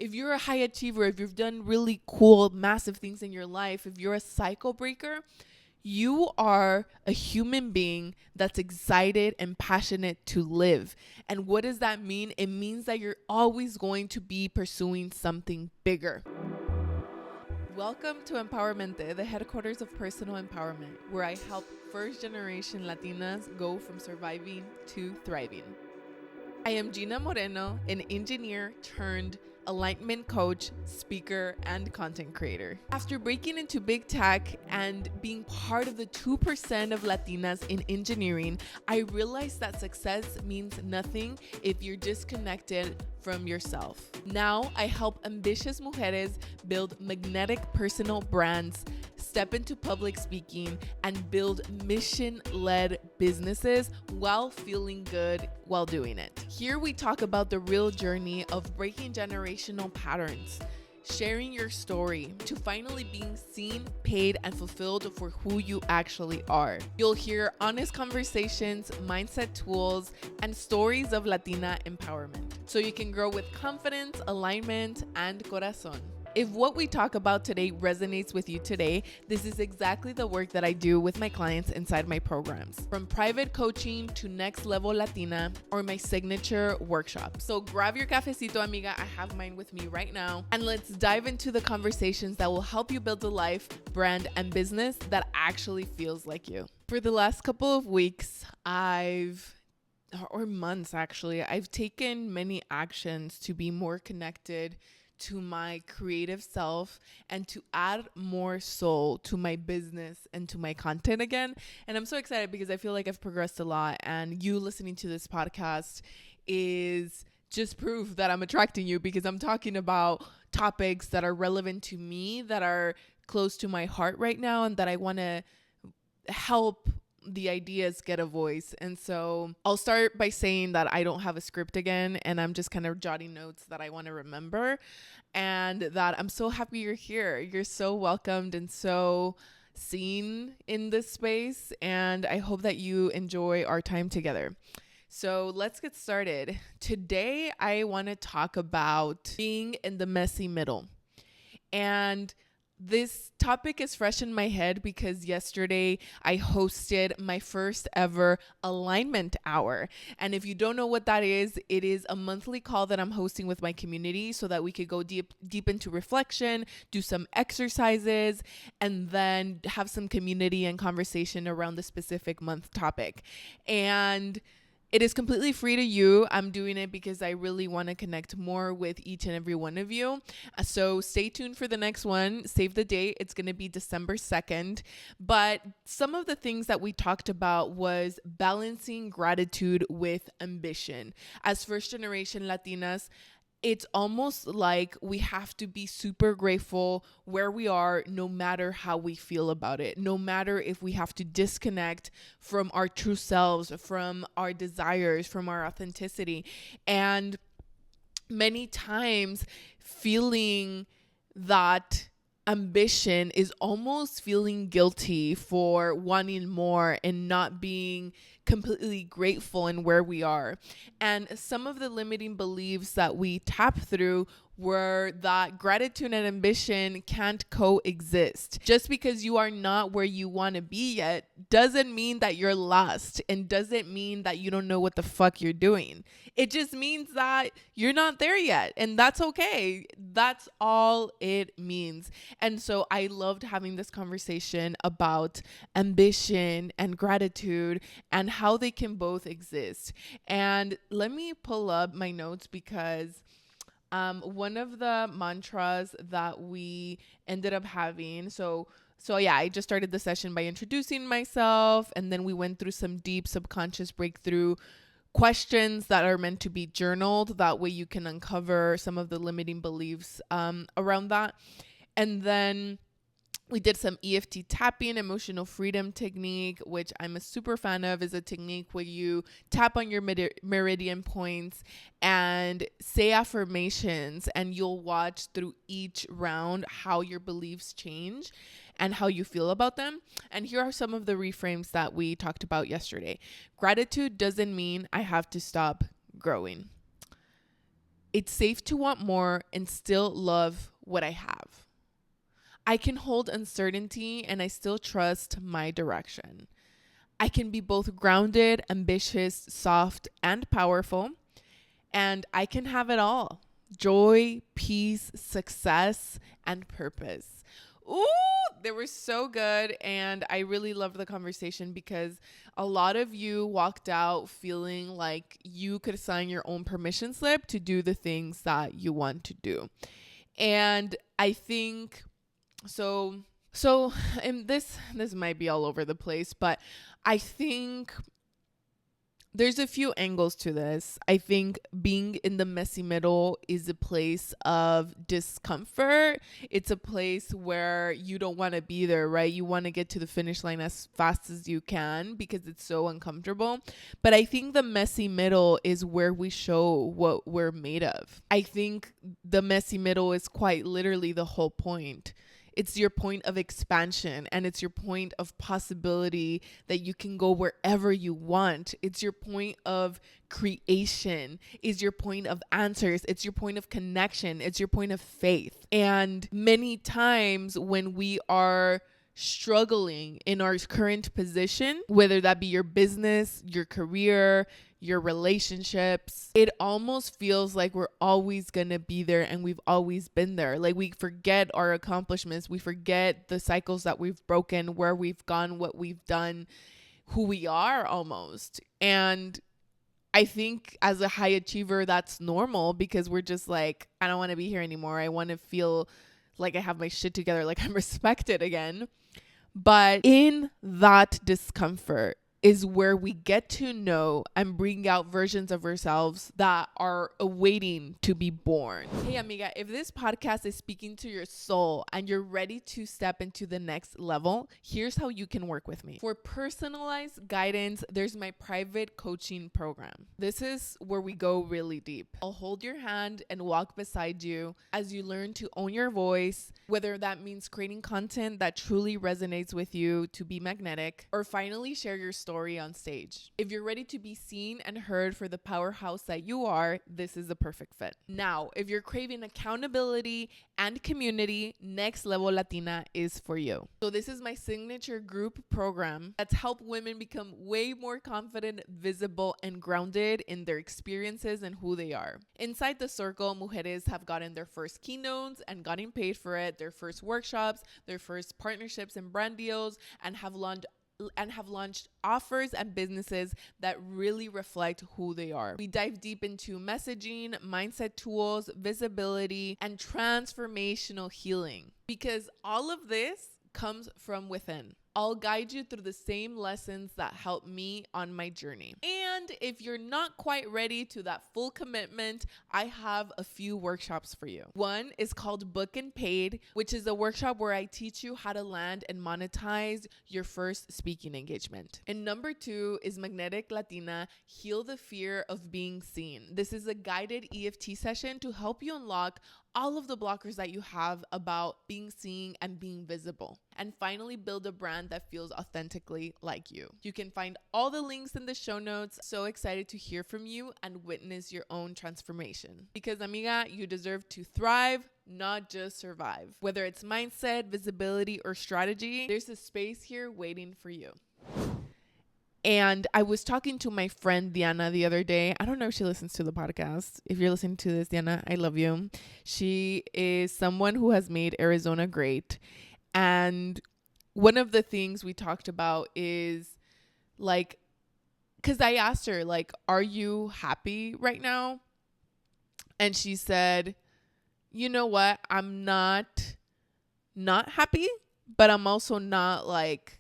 If you're a high achiever, if you've done really cool, massive things in your life, if you're a cycle breaker, you are a human being that's excited and passionate to live. And what does that mean? It means that you're always going to be pursuing something bigger. Welcome to Empowermente, the headquarters of personal empowerment, where I help first generation Latinas go from surviving to thriving. I am Gina Moreno, an engineer turned alignment coach, speaker, and content creator. After breaking into big tech and being part of the 2% of Latinas in engineering, I realized that success means nothing if you're disconnected from yourself. Now, I help ambitious mujeres build magnetic personal brands, step into public speaking, and build mission-led businesses while feeling good while doing it. Here we talk about the real journey of breaking generational patterns, sharing your story to finally being seen, paid, and fulfilled for who you actually are. You'll hear honest conversations, mindset tools, and stories of Latina empowerment, so you can grow with confidence, alignment, and corazón. If what we talk about today resonates with you today, this is exactly the work that I do with my clients inside my programs, from private coaching to next level Latina or my signature workshop. So grab your cafecito, amiga. I have mine with me right now. And let's dive into the conversations that will help you build a life, brand, and business that actually feels like you. For the last couple of weeks, or months actually, I've taken many actions to be more connected to my creative self and to add more soul to my business and to my content again. And I'm so excited because I feel like I've progressed a lot, and you listening to this podcast is just proof that I'm attracting you, because I'm talking about topics that are relevant to me, that are close to my heart right now, and that I want to help the ideas get a voice. And so I'll start by saying that I don't have a script again, and I'm just kind of jotting notes that I want to remember, and that I'm so happy you're here. You're so welcomed and so seen in this space, and I hope that you enjoy our time together. So let's get started. Today I want to talk about being in the messy middle. And this topic is fresh in my head because yesterday I hosted my first ever alignment hour. And if you don't know what that is, it is a monthly call that I'm hosting with my community so that we could go deep into reflection, do some exercises, and then have some community and conversation around the specific month topic. And it is completely free to you. I'm doing it because I really want to connect more with each and every one of you. So stay tuned for the next one. Save the date. It's going to be December 2nd. But some of the things that we talked about was balancing gratitude with ambition. As first generation Latinas, it's almost like we have to be super grateful where we are, no matter how we feel about it, no matter if we have to disconnect from our true selves, from our desires, from our authenticity. And many times feeling that ambition is almost feeling guilty for wanting more and not being completely grateful in where we are. And some of the limiting beliefs that we tap through were that gratitude and ambition can't coexist. Just because you are not where you want to be yet doesn't mean that you're lost, and doesn't mean that you don't know what the fuck you're doing. It just means that you're not there yet, and that's okay. That's all it means. And so I loved having this conversation about ambition and gratitude and how they can both exist. And let me pull up my notes because one of the mantras that we ended up having, so yeah, I just started the session by introducing myself, and then we went through some deep subconscious breakthrough questions that are meant to be journaled. That way you can uncover some of the limiting beliefs around that. And then we did some EFT tapping, emotional freedom technique, which I'm a super fan of. Is a technique where you tap on your meridian points and say affirmations, and you'll watch through each round how your beliefs change and how you feel about them. And here are some of the reframes that we talked about yesterday. Gratitude doesn't mean I have to stop growing. It's safe to want more and still love what I have. I can hold uncertainty and I still trust my direction. I can be both grounded, ambitious, soft, and powerful. And I can have it all: joy, peace, success, and purpose. Ooh, they were so good. And I really loved the conversation because a lot of you walked out feeling like you could sign your own permission slip to do the things that you want to do. And I think so and this might be all over the place, but I think there's a few angles to this. I think being in the messy middle is a place of discomfort. It's a place where you don't want to be there, right? You want to get to the finish line as fast as you can because it's so uncomfortable. But I think the messy middle is where we show what we're made of. I think the messy middle is quite literally the whole point. It's your point of expansion and it's your point of possibility that you can go wherever you want. It's your point of creation. It's your point of answers. It's your point of connection. It's your point of faith. And many times when we are struggling in our current position, whether that be your business, your career, your relationships, it almost feels like we're always gonna be there and we've always been there. Like we forget our accomplishments, we forget the cycles that we've broken, where we've gone, what we've done, who we are almost. And I think as a high achiever, that's normal because we're just like, I don't want to be here anymore. I want to feel like I have my shit together, like I'm respected again. But in that discomfort is where we get to know and bring out versions of ourselves that are awaiting to be born. Hey, amiga, if this podcast is speaking to your soul and you're ready to step into the next level, here's how you can work with me. For personalized guidance, there's my private coaching program. This is where we go really deep. I'll hold your hand and walk beside you as you learn to own your voice, whether that means creating content that truly resonates with you to be magnetic, or finally share your story on stage. If you're ready to be seen and heard for the powerhouse that you are, this is the perfect fit. Now, if you're craving accountability and community, Next Level Latina is for you. So this is my signature group program that's helped women become way more confident, visible, and grounded in their experiences and who they are. Inside the circle, mujeres have gotten their first keynotes and gotten paid for it, their first workshops, their first partnerships and brand deals, and have launched offers and businesses that really reflect who they are. We dive deep into messaging, mindset tools, visibility, and transformational healing because all of this comes from within. I'll guide you through the same lessons that helped me on my journey. And if you're not quite ready to that full commitment, I have a few workshops for you. One is called Book and Paid, which is a workshop where I teach you how to land and monetize your first speaking engagement. And number 2 is Magnetic Latina, Heal the Fear of Being Seen. This is a guided EFT session to help you unlock all of the blockers that you have about being seen and being visible. And finally, build a brand that feels authentically like you. You can find all the links in the show notes. So excited to hear from you and witness your own transformation. Because, amiga, you deserve to thrive, not just survive. Whether it's mindset, visibility, or strategy, there's a space here waiting for you. And I was talking to my friend Diana the other day. I don't know if she listens to the podcast. If you're listening to this, Diana, I love you. She is someone who has made Arizona great. And one of the things we talked about is like, because I asked her, like, are you happy right now? And she said, you know what? I'm not happy, but I'm also not like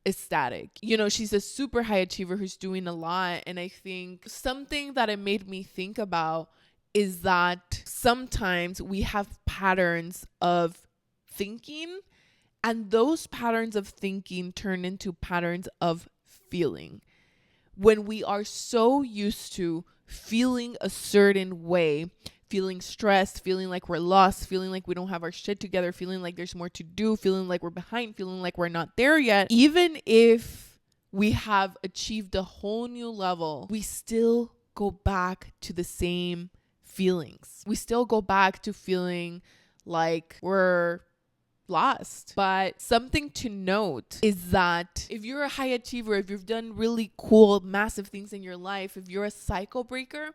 ecstatic. You know, she's a super high achiever who's doing a lot. And I think something that it made me think about is that sometimes we have patterns of thinking, and those patterns of thinking turn into patterns of feeling. When we are so used to feeling a certain way, feeling stressed, feeling like we're lost, feeling like we don't have our shit together, feeling like there's more to do, feeling like we're behind, feeling like we're not there yet. Even if we have achieved a whole new level, we still go back to the same feelings. We still go back to feeling like we're lost. But something to note is that if you're a high achiever, if you've done really cool, massive things in your life, if you're a cycle breaker,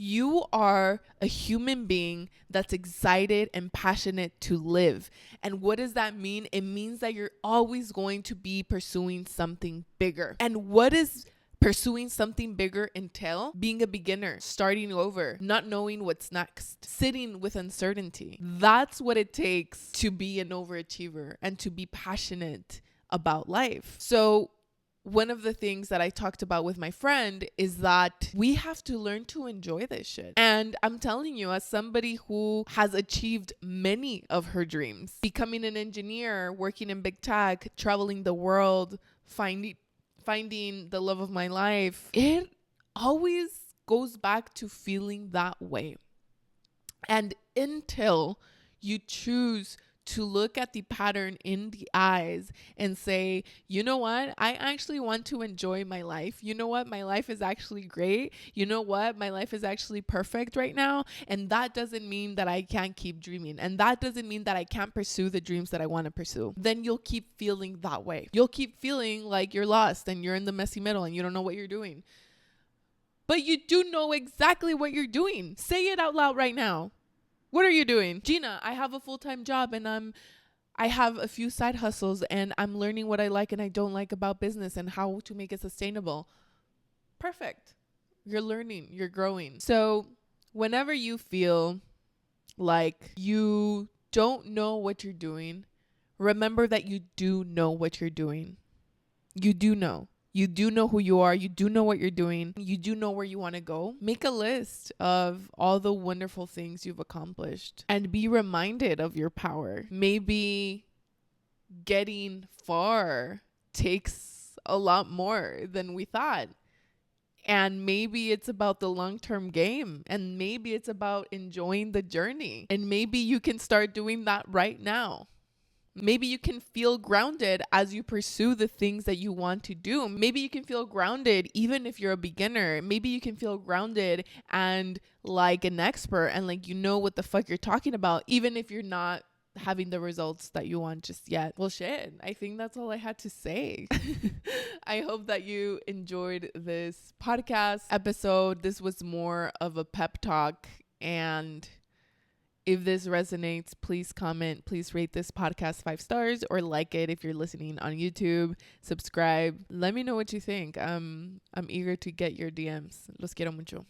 you are a human being that's excited and passionate to live. And what does that mean? It means that you're always going to be pursuing something bigger. And what is pursuing something bigger entail? Being a beginner, starting over, not knowing what's next, sitting with uncertainty. That's what it takes to be an overachiever and to be passionate about life. So one of the things that I talked about with my friend is that we have to learn to enjoy this shit. And I'm telling you, as somebody who has achieved many of her dreams, becoming an engineer, working in big tech, traveling the world, finding the love of my life, it always goes back to feeling that way. And until you choose to look at the pattern in the eyes and say, you know what? I actually want to enjoy my life. You know what? My life is actually great. You know what? My life is actually perfect right now. And that doesn't mean that I can't keep dreaming. And that doesn't mean that I can't pursue the dreams that I want to pursue. Then you'll keep feeling that way. You'll keep feeling like you're lost and you're in the messy middle and you don't know what you're doing. But you do know exactly what you're doing. Say it out loud right now. What are you doing? Gina, I have a full-time job and I have a few side hustles and I'm learning what I like and I don't like about business and how to make it sustainable. Perfect. You're learning, you're growing. So whenever you feel like you don't know what you're doing, remember that you do know what you're doing. You do know. You do know who you are. You do know what you're doing. You do know where you want to go. Make a list of all the wonderful things you've accomplished and be reminded of your power. Maybe getting far takes a lot more than we thought. And maybe it's about the long-term game. And maybe it's about enjoying the journey. And maybe you can start doing that right now. Maybe you can feel grounded as you pursue the things that you want to do. Maybe you can feel grounded even if you're a beginner. Maybe you can feel grounded and like an expert and like you know what the fuck you're talking about, even if you're not having the results that you want just yet. Well, shit, I think that's all I had to say. I hope that you enjoyed this podcast episode. This was more of a pep talk, and if this resonates, please comment, please rate this podcast 5 stars or like it if you're listening on YouTube. Subscribe. Let me know what you think. I'm eager to get your DMs. Los quiero mucho.